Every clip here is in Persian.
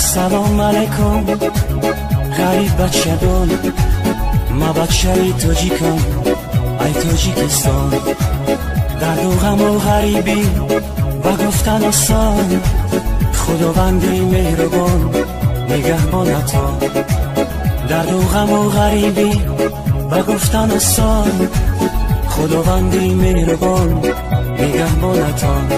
السلام علیکم غریب بچگان، ما بچه تاجیکم ای تاجیکستان. درد و غم و غریبی و گفتن آسان، خداوندی مهربان نگهبانتان. درد و غم و غریبی و گفتن آسان، خداوندی مهربان نگهبانتان.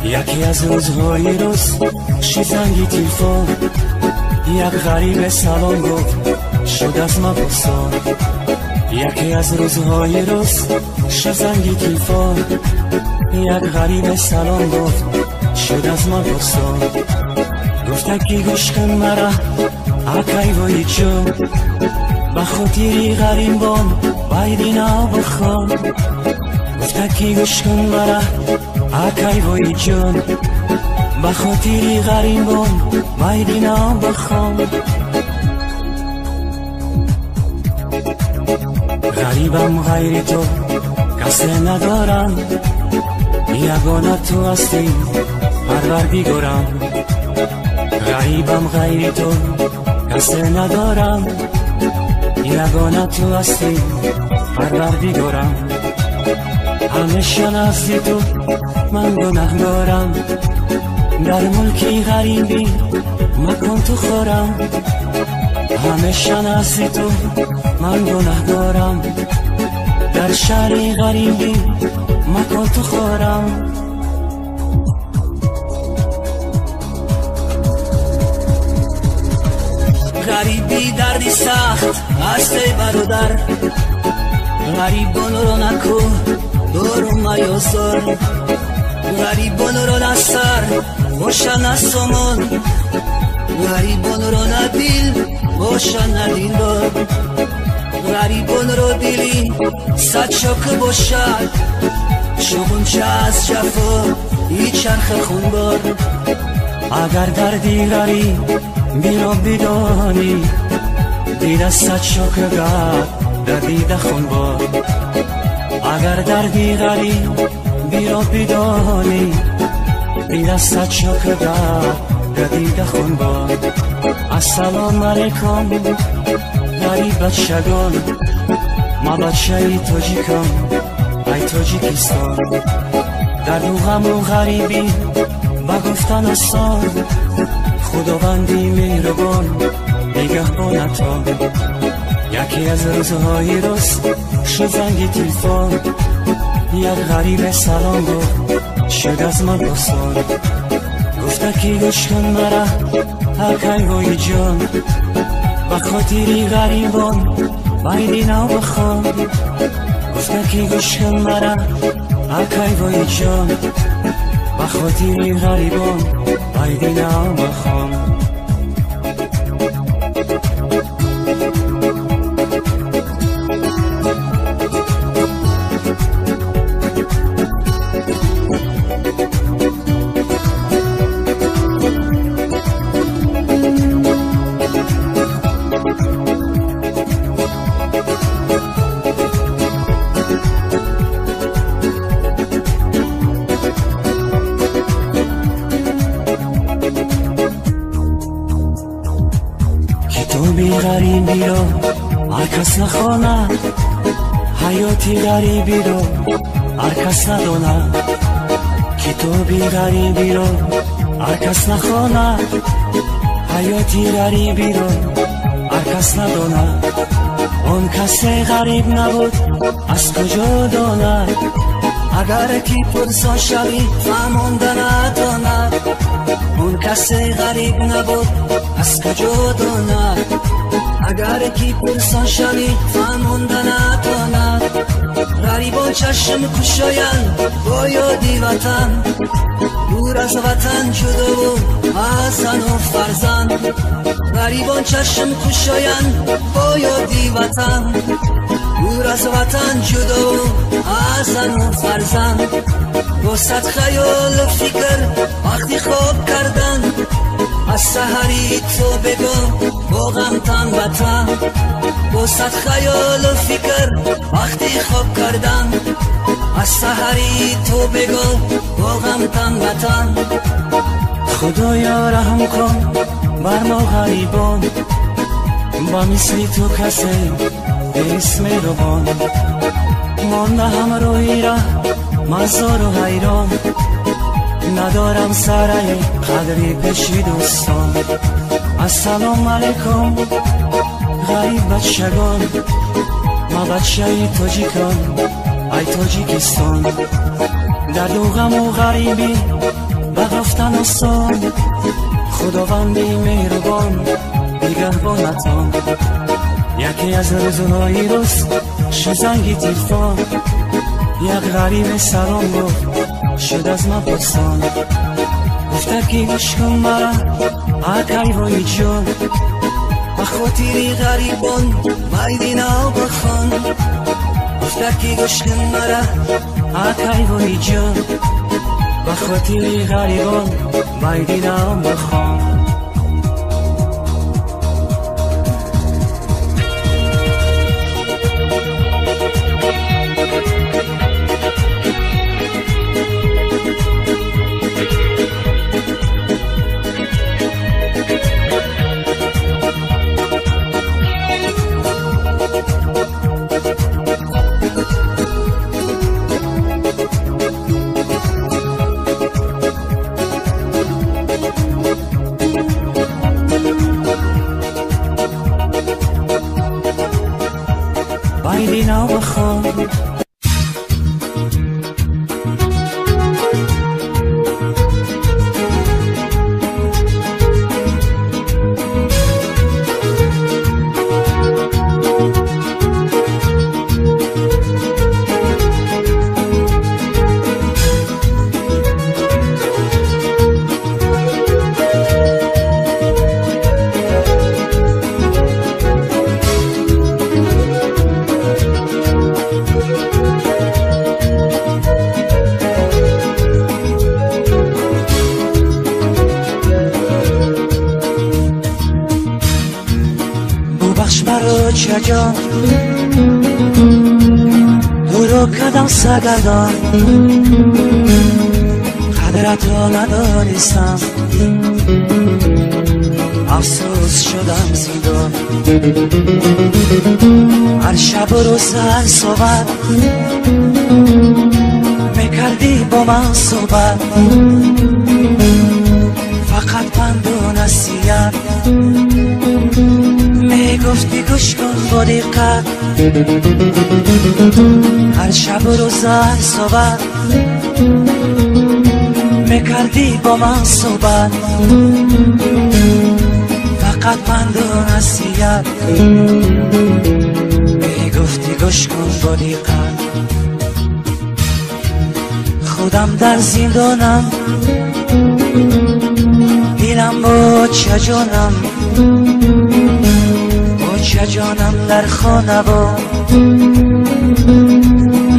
یکی از روزهای روز شی زنگی تلفن، یک غریب سلام گفت شد از ما پرسان. یکی از روزهای روز شی زنگی تلفن، یک غریب سلام گفت شد از ما پرسان. گفته که گوش کن مرا اکی وای جان، به خاطری غریبان بایدینا بخوان. گفته که گوش کن مرا اکی وای جان، به خاطری غریبان بایدینا بخوان. غریبم غیر تو کسی ندارم، یگانه تو هستی پروردگارم. غریبم غیر تو کسی ندارم، یگانه تو هستی پروردگارم. همیشه نزد تو من گناهکارم، در ملکی غریبی مکن تو خورم. همیشه نزد تو من گناهکارم، در شهر غریبی مکن تو خورم. غریبی دردی سخت است ای برادر، غریبان رو نکو دورم میازار. غریبان رو نسر باشن از سامان، غریبان رو ندیل باشن ندیلدار. غریبان رو دیلی صد شاک باشد، شغنچه از جفا ای چرخ خونبار. اگر دردی غریب بیرا بدانی، دیده صد شاک گرد در دیده خونبار. اگر دردی غریب بیرا بدانی، دیده صد شاک گرد در دیده خونبار. السلام علیکم غریب بچگان، ما بچه تاجیکم ای تاجیکستان. درد و غم و غریبی و گفتن آسان، خداوندی مهربان نگهبانتان. یکی از روزهای روز شد زنگ تلفن، یک غریب سلام گفت شد از من پرسان. گفته که گوش کن مرا اکی وای جان، به خاطری غریبان بایدینا بخوان. گفته که گوش کن مرا اکی وای جان، به خاطری غریبان بایدینا بخوان. کتابی غریبی رو هر کس نخواند، حیاتی غریبی رو هر کس نداند. کتابی غریبی رو هر کس نخواند، حیاتی غریبی رو هر کس نداند. اون کسی غریب نبود از کجا داند، اگر کی پرسان شوی فهمانده نداند. اون کسی غریب نبود از کجا داند، اگر کی پرسان شوی فهمانده نداند. غریبان چشم کشایند با یادی وطن، دور از وطن جدا و از زن و فرزند. غریبان چشم کشایند با یادی وطن، دور از وطن جدا و از زن و فرزند. با صد خیال و فکر وقتی خواب کردن، از سحری تو بگو با غم تن به تن. با صد خیال و فکر وقتی خواب کردن، از سحری تو بگو با غم تن به تن. خدایا رحم کن بر ما غریبان با مثل تو کسی به اسم روان مانده همراهی را مزار و حیران ندارم سرای قدری پیش دوستان السلام علیکم غریب بچگان ما بچه تاجیکان ای تاجیکستان در دو غم و غریبی بگفتن آسان خداوندی مهربان نگهبانتان یکی از روزهای روز شزنگی تلفن یک غریب سلام گفت شد از من پرسان گفته که گوش کن مرا اکی وای جان بخاطر غریبان میدینا بخوان گفته که گوش کن مرا اکی وای جان بخاطر غریبان میدینا بخوان میدینا بخوان چجان تو رو کدام سگردان قدرت رو ندانستم افسوس شدم زندان هر شب و روز هر صحبت میکردی با من صحبت فقط پند و نصیحت میگفتی گوش کن با دقت هر شب و روز هر صحبت میکردی با من صحبت فقط پند و نصیحت میگفتی گوش کن با دقت خودم در زندانم دیلم با چجانم جانم در خانه و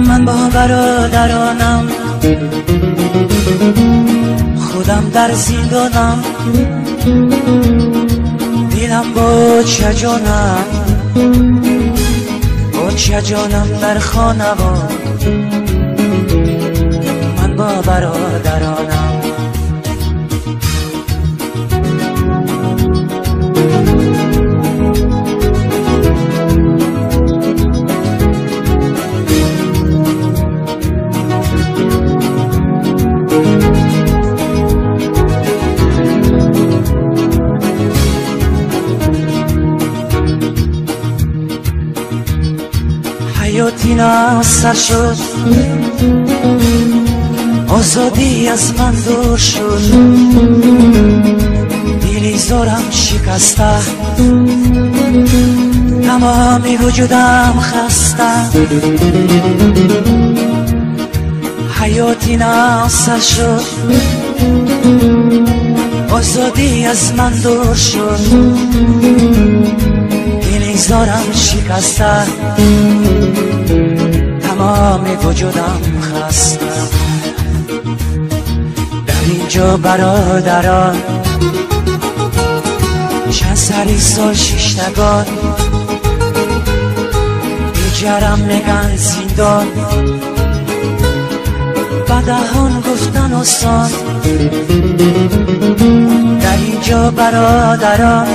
من با برادرانم خودم در زندانم دیلم با چجانم در خانه و من با برادرانم حیاتی ناصر شد آزادی از من دور شد دیلی زارم شکسته تمامی وجودم خسته حیاتی ناصر شد آزادی از من دور شد دیلی زارم شکسته تمام وجودم خسته در اینجا برادران چند سری سال ششتگان دیگرم میگن زندان بدهان گفتن آسان در این اینجا برادران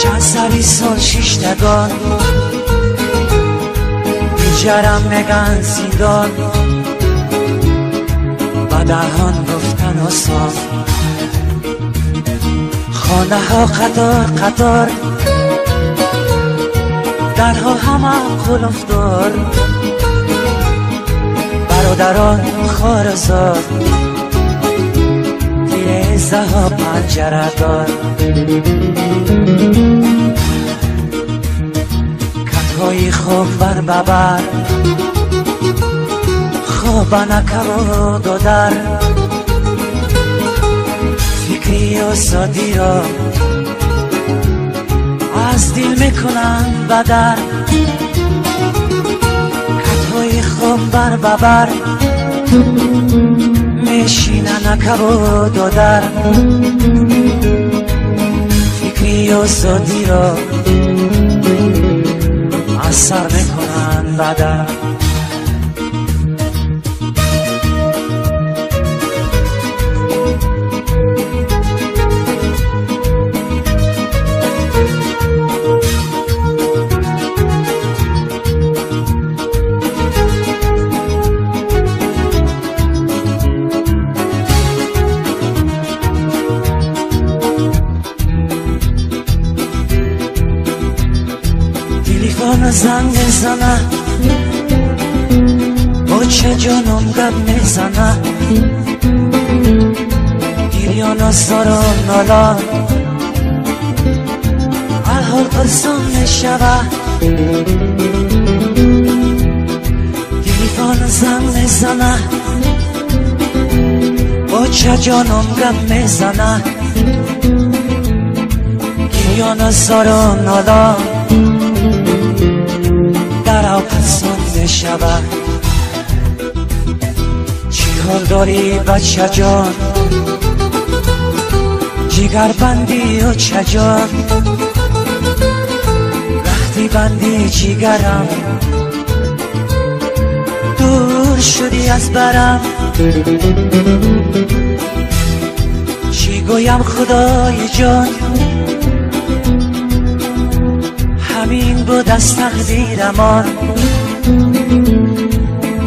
چند سری سال شیشتگان بیجرم نگن زندان و دهان گفتن آسان خانه ها قطار قطار درها همه قلف دار برادران خارزار تیزه ها پنجره دار کتهای خوب بر ببر خواب نکباد و در فکری و سادی را از دل میکنن بدر کتهای خوب بر ببر میشینن کباد و در فکری و سادی را از سر میکنن بدر تلفن زنگ میزنه با چه جانم گپ میزنه گریان و ساران نالان الحال پرسان میشوه تلفن زنگ میزنه با چه جانم گپ میزنه گریان و ساران نالان در پسان میشود چی حال داری بچه جان جگر بندی و چجان وقتی بندی جگرم دور شدی از برم چی گویم خدای جان همین بود از تقدیرمان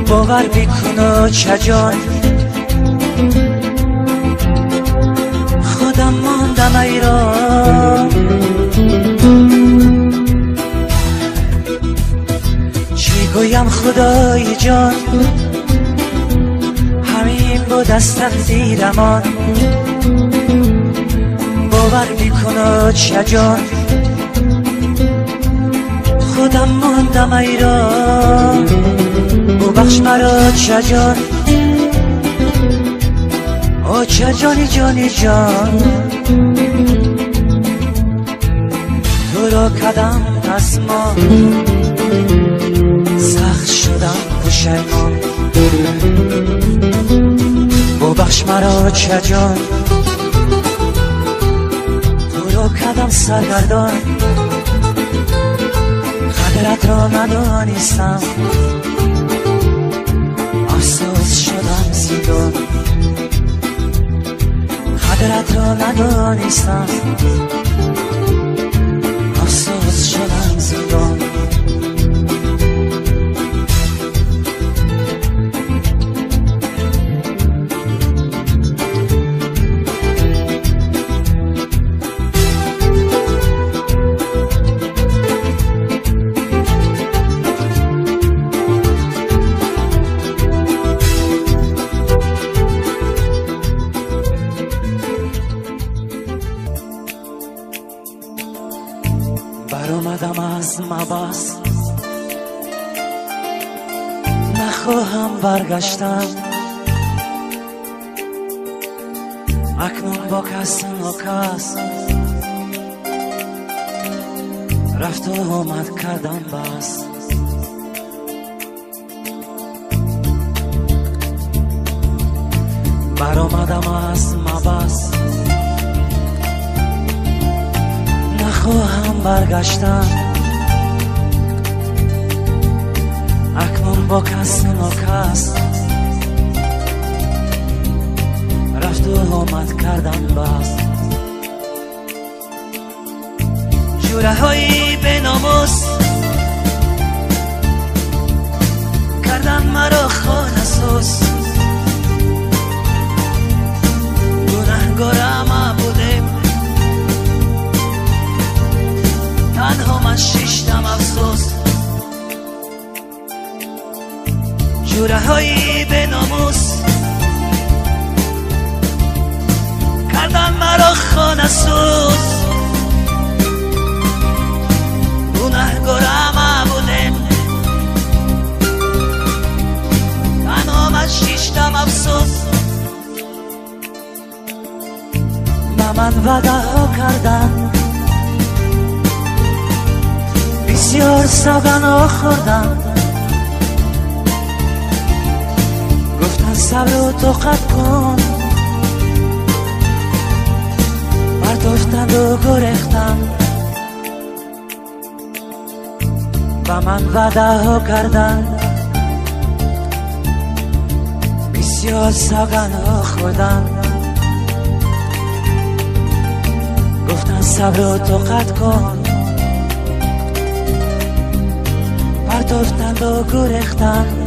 باور بکن و چجان خودم ماندم ایران چی گویم خدای جان همین بود از تقدیرمان باور بکن و چجان خودم ماندم ایران ببخش مرا چجان او چجانی جانی جان تو را کدم دستمان سخت شدم پشیمان ببخش مرا چجان تو را کدم سرگردان قدرت را ندانستم افسوس شدم زندان قدرت را ندانستم افسوس شدم زندان برآمدم از مبس نخواهم برگشتن اکنون با کس و کس رفت و آمد کردم بس برآمدم از مبس نخواهم برگشتن اکنون با کس و کس رفت رفت و آمد کردن بس. جوره هایی به ناموس کردن مرا خانه سوز. گناهکارم بودم تنها من شیشتم افسوس. جوره هایی به ناموس کردن مرا خانه سوز. گناهکارم بودم تنها من شیشتم افسوس. با من وعده ها کردن بسیار سوگن ها خوردن. گفتن صبر و طاقت کن برداشتند و گریختند. با من وعده ها کردن بسیار سوگن ها خوردن. گفتن صبر و طاقت کن برداشتند و گریختند.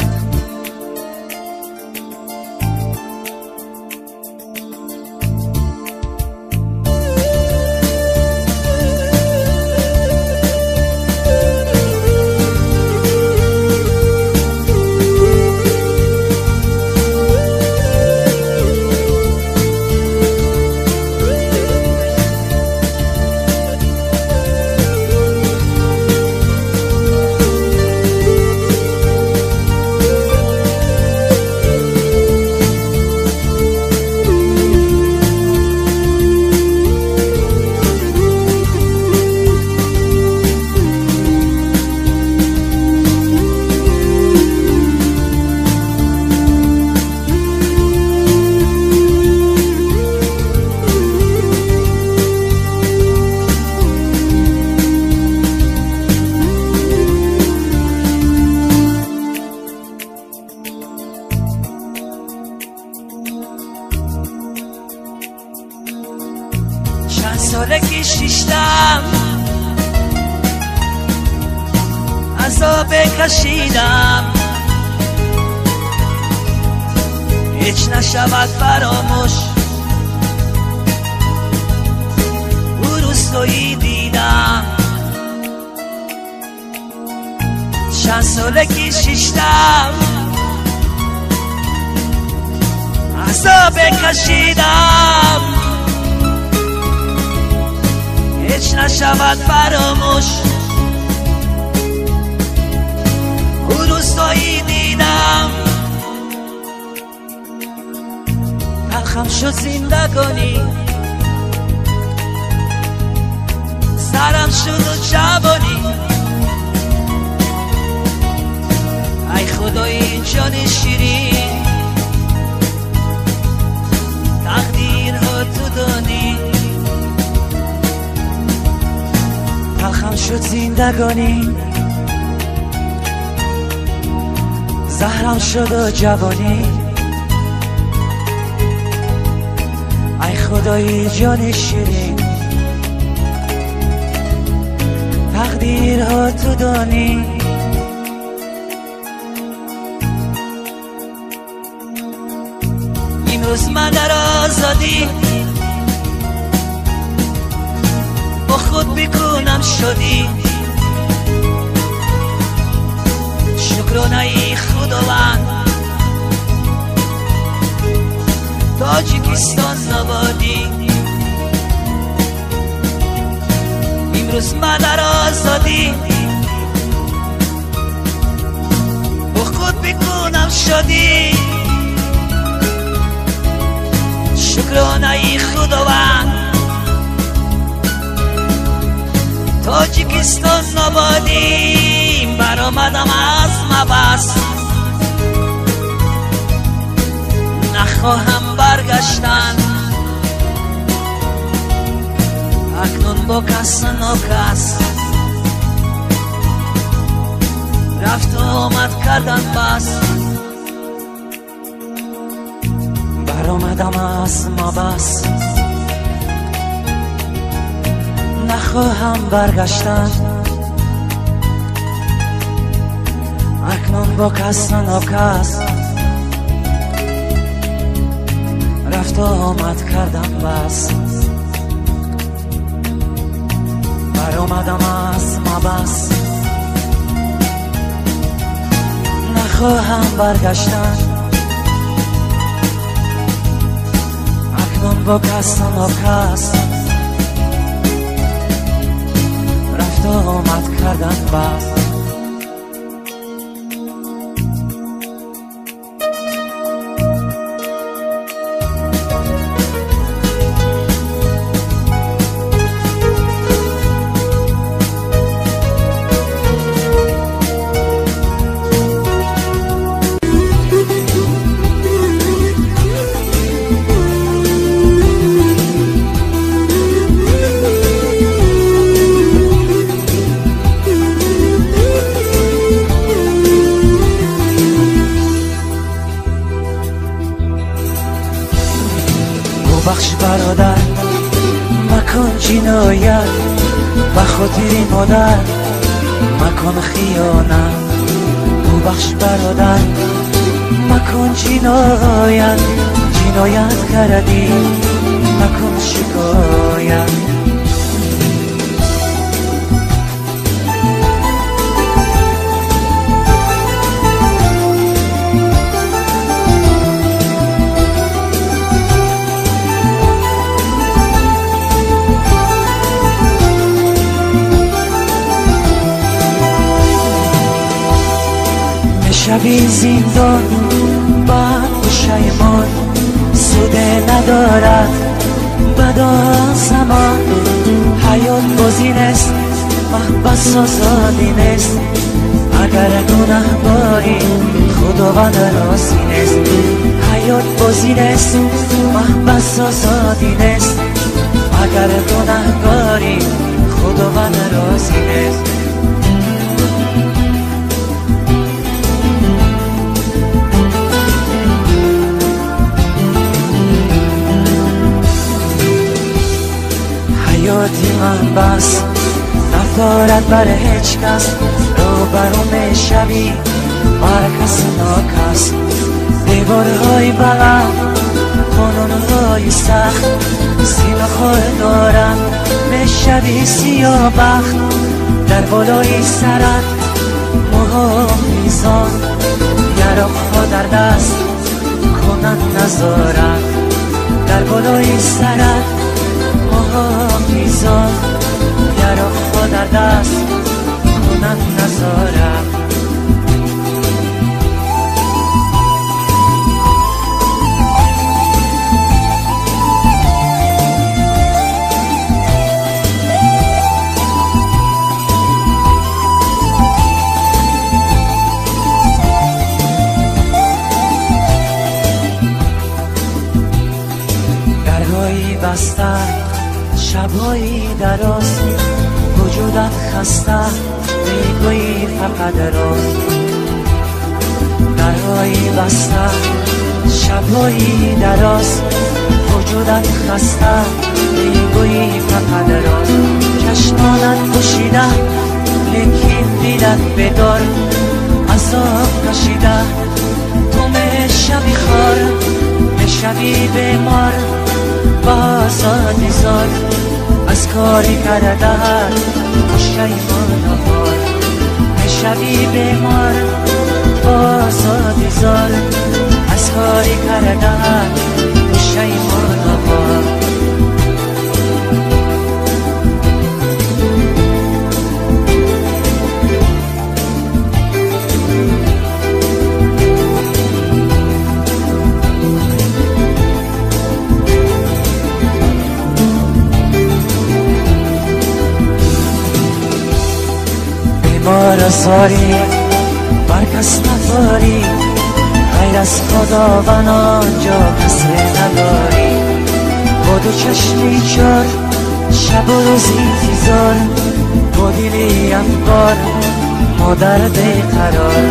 ساله کشیدم عذاب کشیدم هیچ نشود فراموش. او روستایی دیدم چند ساله کشیدم عذاب کشیدم هیچ نشود فراموش. او روستایی دیدم تلخم شد زندگانی سرم شد و جوانی. ای خدای جان شیرین تقدیرها تو دانی. تلخم شد زندگانی زهرم شد و جوانی. ای خدای جان شیرین تقدیرها تو دانی. این روز من در آزادی با خود بکنم شدی. شکرانه ای خداوند تاجیکستان نبادی. امروز من در آزادی با خود بکنم شدی. شکرانه ای خداوند تاجیکستان نبادی. برآمدم از مبس نخواهم برگشتن اکنون با کس ناکس رفت و آمد کردن بس. برآمدم از ما بس، نخواهم برگشتن. اکنون با کس و ناکس رفت و آمد کردم بس. برآمدم از ما بس، نخواهم برگشتن. اکنون با کس و ناکس رفت و آمد کردم بس. بخش برادر مکن جنایت، به خاطر مادر مکن خیانت. بخش برادر مکن جنایت، جنایت کردی مکن شکایت. شبی زندان بعد پشیمان، سوده ندارد بدا زمان. حیات بازی نیست، محبت آزادی نیست. اگر گناه باری خداوند راضی نیست. حیات بازی نیست، محبت آزادی نیست. اگر گناه باری خداوند راضی نیست. حیاتی من بس نفارت بر هیچ کس، رو برو میشوی بر کس ناکس. دیوارهای بلند، قانونهای سخت، سینه خور دارم میشوی سیاه بخت. در بالای سرت موها میزان، یراقها در دست کنن نزارت. در بالای سرت میزان، یراقها در دست کنن نزارت. درهایی بسته، شبایی دراز، وجودت خسته میگویی فقط راز. درهایی بسته، شبایی دراز، وجودت خسته میگویی فقط راز. چشمانت پوشیده لیکن دیدت بدار، عذاب کشیده تو میشوی خار، میشوی بیمار با آزادی زار. از کاری کردن پشیمان آوار، میشوی بیمار با آزادی زار. از کاری کردن پشیمان آوار. بیمار زاری بر کس نفاری، غیر از خداوند آنجا کسی نداری. با دو چشمی چار شب و روزی انتظار، با دلی افکار مادر بیقرار.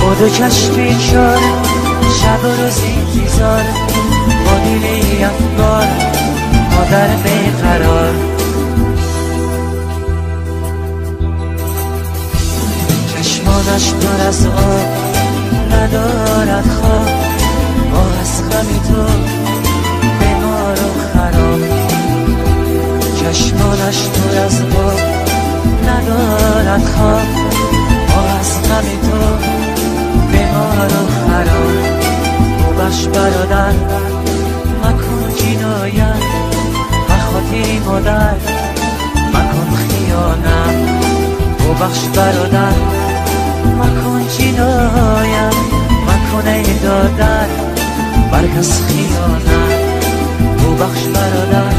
با دو چشمی چار شب و روزی انتظار، با دیلی افگار مادر بیقرار. چشمانش پر از آب ندارد خواب، ما از غمی تو بیمار و خراب. چشمانش پر از آب ندارد خواب، ما از غمی تو بیمار و خراب. ببخش برادر مکن جنایت، بخاطر مادر مکن خیانت. ببخش برادر مکن جنایت، مکن ای دادر برکس خیانت. ببخش برادر